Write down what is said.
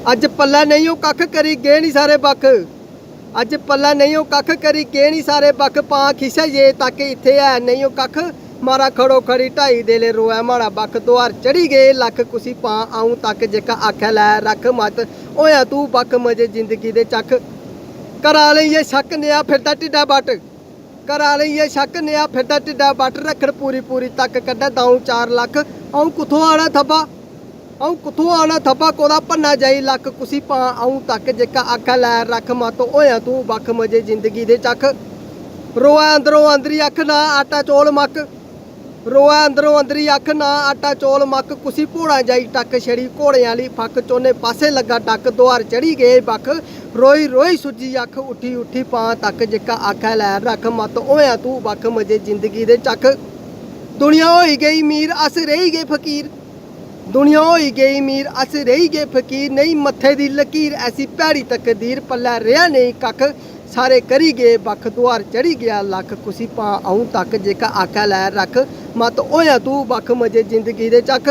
अज पल्ला नहीं हो कख करी गे नहीं सारे बख। अज पल्ला नहीं हो कख करी गे नहीं सारे बख। पा खिसा ये ताकि इत्थे है नहीं हो कख। मारा खड़ो खड़ी ढाई देले रोए माड़ा बख। दुआर चढ़ी गए लख कुसी पा आऊं तक जेका आखे लै रख मत। होया तू बख मजे जिंदगी दे चख। करा लईए शक नया फिरदा ढिड्डा बट। करा लईए शक नया फिरदा ढिड्डा बट। रखड़ पूरी पूरी तक कड्डा दाऊं 4 लख। आऊं कुत्थों आना थब्बा। आऊं कुत्थों आना थब्बा कोदा भन्ना जाई लख कुसी पा आऊं तक जेका आखे लै रख मत। होया तू बख मजे जिंदगी दे चख। रोए अंदरों अंदरी अख ना आटा चौल मक। रोए अंदरों अंदरी अख ना आटा चौल मक। कुसी भोड़ा जाई टक छड़ी घोड़े वाली फक। चोने पासे लगा टक दुआर चढ़ी गए बख। रोई रोई सुजी अख उठी उठी पा तक जेका आखे लै रख मत। होया तू बख मजे जिंदगी दे चख। दुनिया होई गई मीर अस रही गए फकीर। दुनिया होई गई मीर अस रही गए फकीर। नहीं मत्थे दी लकीर ऐसी भैड़ी तकदीर। पल्ला रेहा नहीं कख सारे करी गए बख। दुआर चढ़ी गया लख कुसी पा आऊं तक जेका आखे लै रख मत। होया तू बख मजे जिंदगी दे चख।